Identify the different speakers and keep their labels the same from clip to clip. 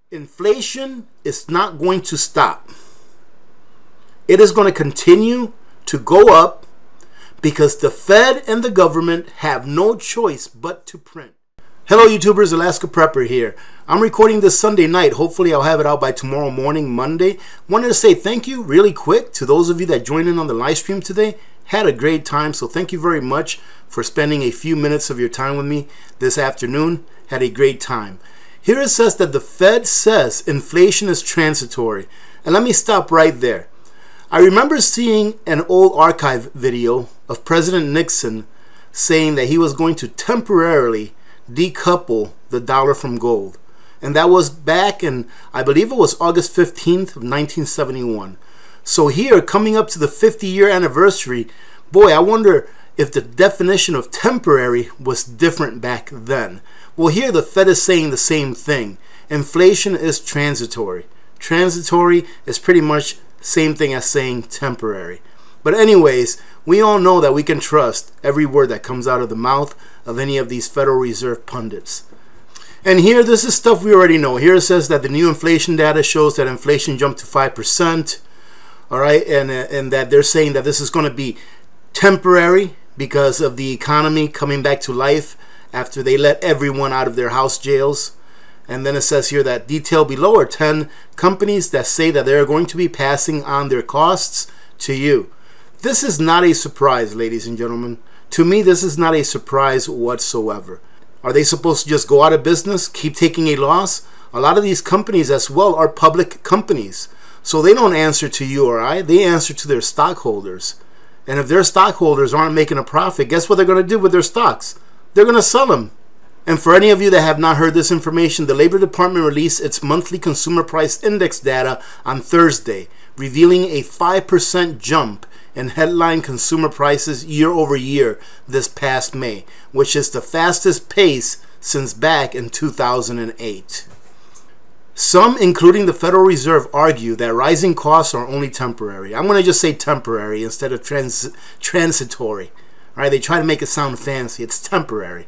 Speaker 1: Inflation is not going to stop. It is going to continue to go up because the Fed and the government have no choice but to print. Hello YouTubers, Alaska Prepper here. I'm recording this Sunday night. Hopefully I'll have it out by tomorrow morning, Monday. Wanted to say thank you really quick to those of you that joined in on the live stream today. Had a great time, so thank you very much for spending a few minutes of your time with me this afternoon. Had a great time. Here it says that the Fed says inflation is transitory. And let me stop right there. I remember seeing an old archive video of President Nixon saying that he was going to temporarily decouple the dollar from gold. And that was back in, I believe it was August 15th of 1971. So here, coming up to the 50-year anniversary, boy, I wonder if the definition of temporary was different back then. Well, here the Fed is saying the same thing. Inflation is transitory. Transitory is pretty much same thing as saying temporary. But anyways, we all know that we can trust every word that comes out of the mouth of any of these Federal Reserve pundits. And here, this is stuff we already know. Here it says that the new inflation data shows that inflation jumped to 5%. All right, and that they're saying that this is going to be temporary because of the economy coming back to life after they let everyone out of their house jails. And then it says here that detailed below are 10 companies that say that they're going to be passing on their costs to you. This is not a surprise, ladies and gentlemen. To me, this is not a surprise whatsoever. Are they supposed to just go out of business, keep taking a loss? A lot of these companies as well are public companies. So they don't answer to you or I, they answer to their stockholders. And if their stockholders aren't making a profit, guess what they're going to do with their stocks? They're going to sell them. And for any of you that have not heard this information, the Labor Department released its monthly consumer price index data on Thursday, revealing a 5% jump in headline consumer prices year over year this past May, which is the fastest pace since back in 2008. Some, including the Federal Reserve, argue that rising costs are only temporary. I'm going to just say temporary instead of transitory. All right, they try to make it sound fancy. It's temporary.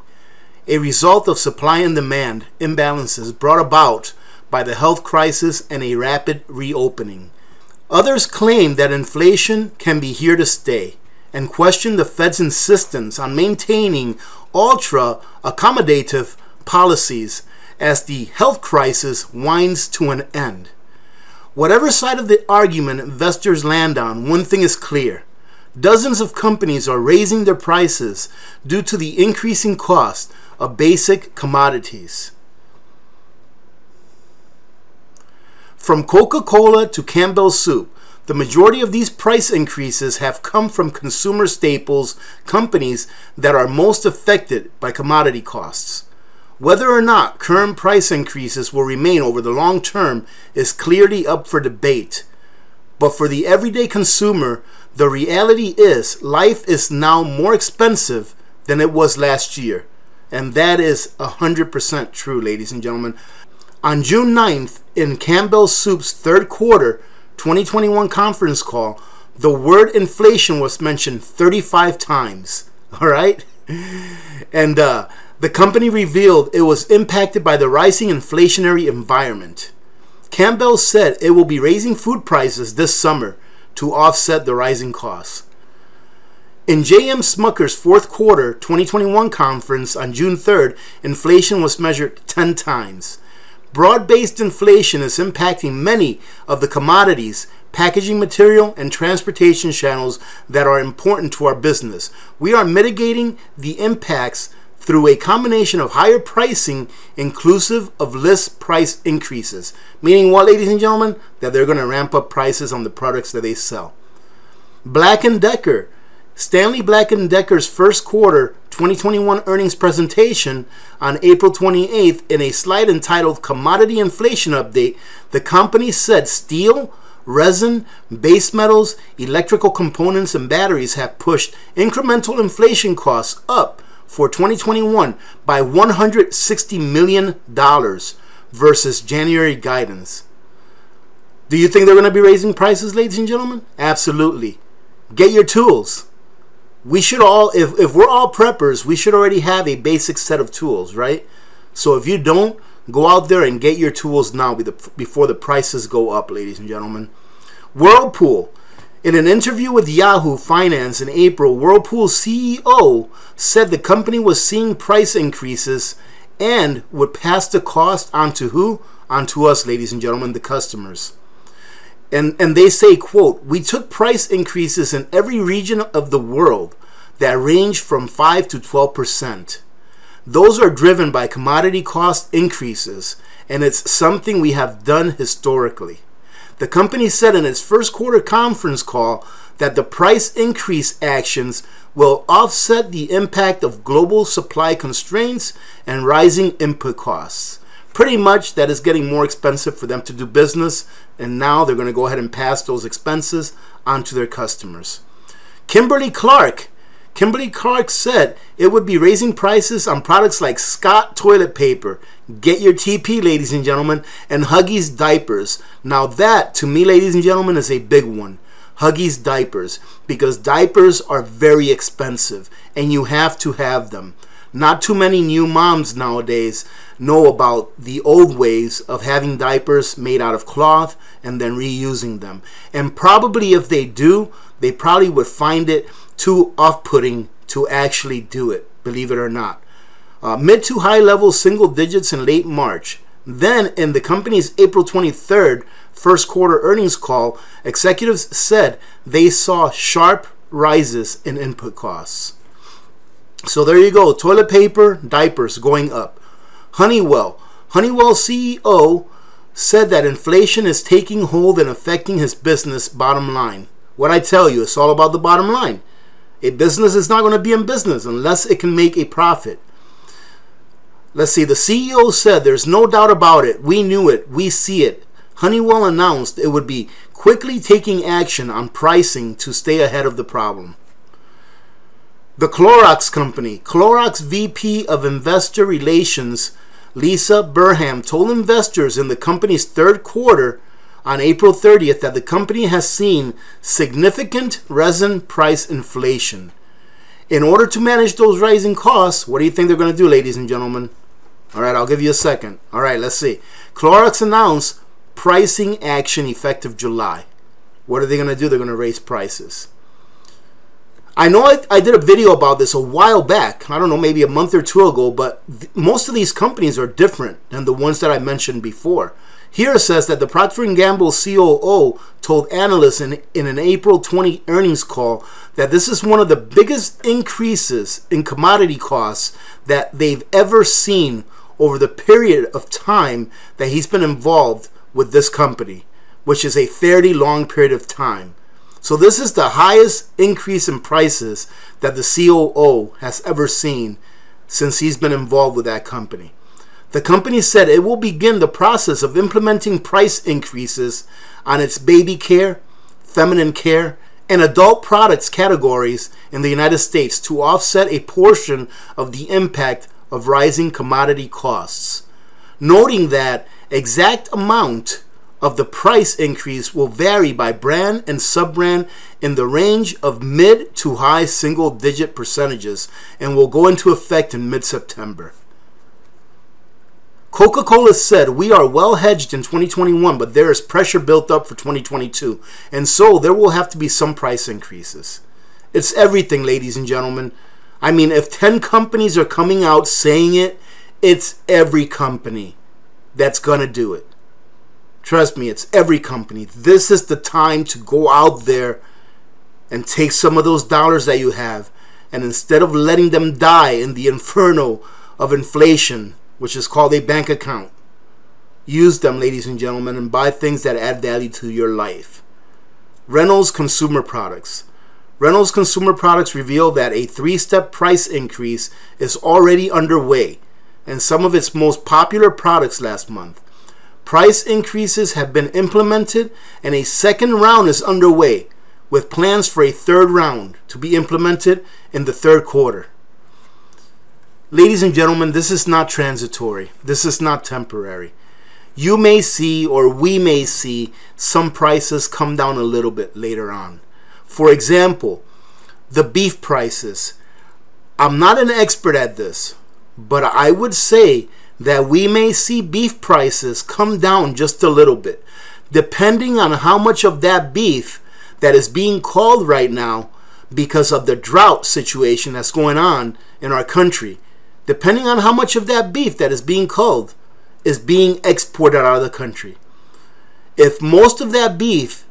Speaker 1: A result of supply and demand imbalances brought about by the health crisis and a rapid reopening. Others claim that inflation can be here to stay and question the Fed's insistence on maintaining ultra-accommodative policies as the health crisis winds to an end. Whatever side of the argument investors land on, one thing is clear. Dozens of companies are raising their prices due to the increasing cost of basic commodities. From Coca-Cola to Campbell's Soup, the majority of these price increases have come from consumer staples companies that are most affected by commodity costs. Whether or not current price increases will remain over the long term is clearly up for debate. But for the everyday consumer, the reality is life is now more expensive than it was last year. And that is 100% true, ladies and gentlemen. On June 9th, in Campbell's Soup's third quarter 2021 conference call, the word inflation was mentioned 35 times. All right? And the company revealed it was impacted by the rising inflationary environment. Campbell said it will be raising food prices this summer to offset the rising costs. In J.M. Smucker's fourth quarter 2021 conference on June 3rd, inflation was measured 10 times. Broad-based inflation is impacting many of the commodities, packaging material, and transportation channels that are important to our business. We are mitigating the impacts through a combination of higher pricing inclusive of list price increases. Meaning what, ladies and gentlemen? That they're going to ramp up prices on the products that they sell. Black & Decker. Stanley Black & Decker's first quarter 2021 earnings presentation on April 28th, in a slide entitled Commodity Inflation Update, the company said steel, resin, base metals, electrical components, and batteries have pushed incremental inflation costs up for 2021 by $160 million versus January guidance. Do you think they're going to be raising prices, ladies and gentlemen? Absolutely. Get your tools. We should all, if we're all preppers, we should already have a basic set of tools, right? So if you don't, Go out there and get your tools now before the prices go up, ladies and gentlemen. Whirlpool. In an interview with Yahoo Finance in April, Whirlpool's CEO said the company was seeing price increases and would pass the cost on to who? Onto us, ladies and gentlemen, the customers. And they say, quote, "We took price increases in every region of the world that range from 5 to 12%. Those are driven by commodity cost increases, and it's something we have done historically." The company said in its first quarter conference call that the price increase actions will offset the impact of global supply constraints and rising input costs. Pretty much that is getting more expensive for them to do business, and now they're going to go ahead and pass those expenses onto their customers. Kimberly-Clark said it would be raising prices on products like Scott toilet paper, Get Your TP, ladies and gentlemen, and Huggies diapers. Now that, to me, ladies and gentlemen, is a big one. Huggies diapers, because diapers are very expensive, and you have to have them. Not too many new moms nowadays know about the old ways of having diapers made out of cloth and then reusing them. And probably if they do, they probably would find it too off-putting to actually do it, believe it or not. Mid to high level single digits in late March. Then in the company's April 23rd first quarter earnings call, executives said they saw sharp rises in input costs. So there you go, toilet paper, diapers going up. Honeywell CEO said that inflation is taking hold and affecting his business bottom line. What I tell you, it's all about the bottom line. A business is not going to be in business unless it can make a profit. Let's see, the CEO said, "There's no doubt about it. We knew it. We see it." Honeywell announced it would be quickly taking action on pricing to stay ahead of the problem. The Clorox Company. Clorox VP of Investor Relations, Lisa Burham, told investors in the company's third quarter on April 30th that the company has seen significant resin price inflation. In order to manage those rising costs, what do you think they're going to do, ladies and gentlemen? All right, I'll give you a second. All right, let's see. Clorox announced pricing action effective July. What are they going to do? They're going to raise prices. I know I did a video about this a while back. I don't know, maybe a month or two ago, but most of these companies are different than the ones that I mentioned before. Here it says that the Procter & Gamble COO told analysts in an April 20 earnings call that this is one of the biggest increases in commodity costs that they've ever seen over the period of time that he's been involved with this company, which is a fairly long period of time. So this is the highest increase in prices that the COO has ever seen since he's been involved with that company. The company said it will begin the process of implementing price increases on its baby care, feminine care, and adult products categories in the United States to offset a portion of the impact of rising commodity costs, noting that exact amount of the price increase will vary by brand and sub-brand in the range of mid to high single-digit percentages and will go into effect in mid-September. Coca-Cola said, "We are well hedged in 2021, but there is pressure built up for 2022, and so there will have to be some price increases." It's everything, ladies and gentlemen. I mean, if 10 companies are coming out saying it, it's every company that's going to do it. Trust me, it's every company. This is the time to go out there and take some of those dollars that you have, and instead of letting them die in the inferno of inflation, which is called a bank account, use them, ladies and gentlemen, and buy things that add value to your life. Reynolds Consumer Products. Reynolds Consumer Products revealed that a 3-step price increase is already underway in some of its most popular products last month. Price increases have been implemented and a second round is underway, with plans for a third round to be implemented in the third quarter. Ladies and gentlemen, this is not transitory. This is not temporary. You may see, or we may see, some prices come down a little bit later on. For example, the beef prices. I'm not an expert at this, but I would say that we may see beef prices come down just a little bit, depending on how much of that beef that is being called right now because of the drought situation that's going on in our country. Depending on how much of that beef that is being culled is being exported out of the country. If most of that beef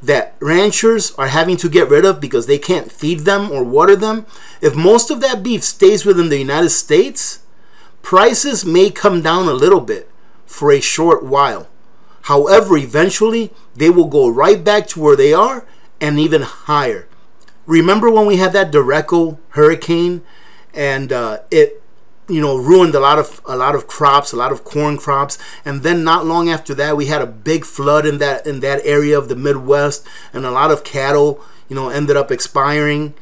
Speaker 1: that ranchers are having to get rid of because they can't feed them or water them, if most of that beef stays within the United States, prices may come down a little bit for a short while. However, eventually they will go right back to where they are and even higher. Remember when we had that Derecho hurricane and it ruined a lot of crops, a lot of corn crops, and then not long after that we had a big flood in that area of the Midwest, and a lot of cattle ended up expiring,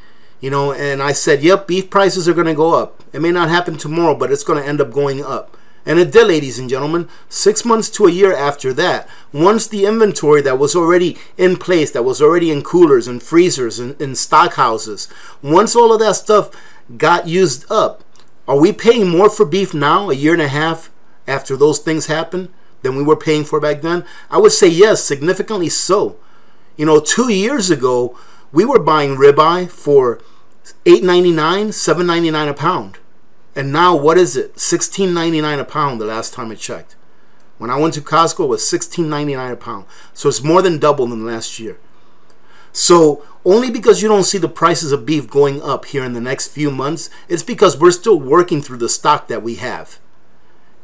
Speaker 1: and I said, yep, beef prices are going to go up. It may not happen tomorrow, but it's going to end up going up. And it did, ladies and gentlemen. 6 months to a year after that, once the inventory that was already in place, that was already in coolers and freezers and in stock houses, once all of that stuff got used up, are we paying more for beef now, a year and a half after those things happened, than we were paying for back then? I would say yes, significantly so. 2 years ago, we were buying ribeye for $8.99, $7.99 a pound. And now, what is it? $16.99 a pound the last time I checked. When I went to Costco, it was $16.99 a pound. So it's more than double than last year. So only because you don't see the prices of beef going up here in the next few months, it's because we're still working through the stock that we have.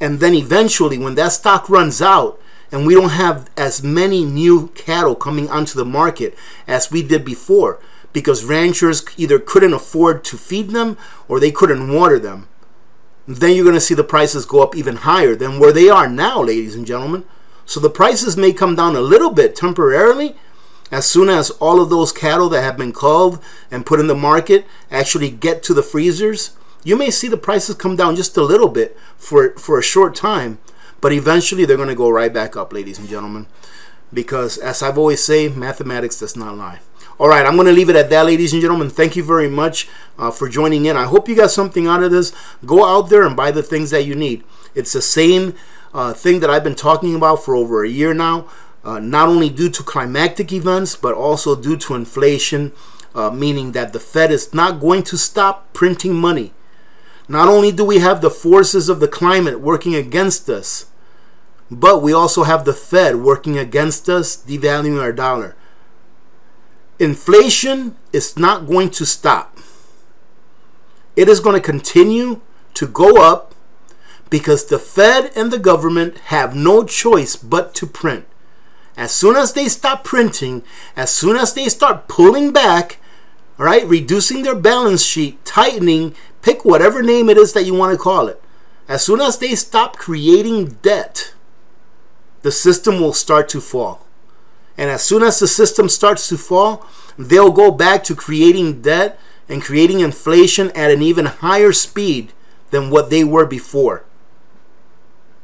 Speaker 1: And then eventually, when that stock runs out and we don't have as many new cattle coming onto the market as we did before, because ranchers either couldn't afford to feed them or they couldn't water them, then you're going to see the prices go up even higher than where they are now, ladies and gentlemen. So the prices may come down a little bit temporarily as soon as all of those cattle that have been culled and put in the market actually get to the freezers. You may see the prices come down just a little bit for a short time, but eventually they're going to go right back up, ladies and gentlemen, because as I've always say, mathematics does not lie. All right, I'm going to leave it at that, ladies and gentlemen. Thank you very much for joining in. I hope you got something out of this. Go out there and buy the things that you need. It's the same thing that I've been talking about for over a year now, not only due to climactic events, but also due to inflation, meaning that the Fed is not going to stop printing money. Not only do we have the forces of the climate working against us, but we also have the Fed working against us, devaluing our dollar. Inflation is not going to stop. It is going to continue to go up because the Fed and the government have no choice but to print. As soon as they stop printing, as soon as they start pulling back, all right, reducing their balance sheet, tightening, pick whatever name it is that you want to call it. As soon as they stop creating debt, the system will start to fall. And as soon as the system starts to fall, they'll go back to creating debt and creating inflation at an even higher speed than what they were before.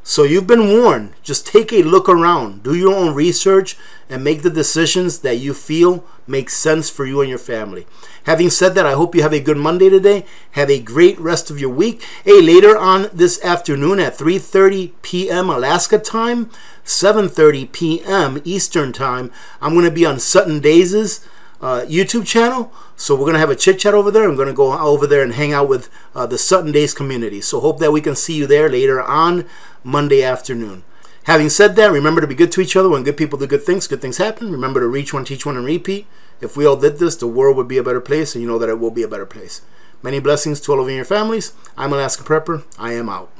Speaker 1: So you've been warned. Just take a look around. Do your own research and make the decisions that you feel make sense for you and your family. Having said that, I hope you have a good Monday today. Have a great rest of your week. Hey, later on this afternoon at 3:30 p.m. Alaska time, 7:30 p.m. Eastern time, I'm going to be on Sutton Days' YouTube channel. So we're going to have a chit chat over there. I'm going to go over there and hang out with the Sutton Days community. So hope that we can see you there later on Monday afternoon. Having said that, remember to be good to each other. When good people do good things happen. Remember to reach one, teach one, and repeat. If we all did this, the world would be a better place, and you know that it will be a better place. Many blessings to all of you and your families. I'm Alaska Prepper. I am out.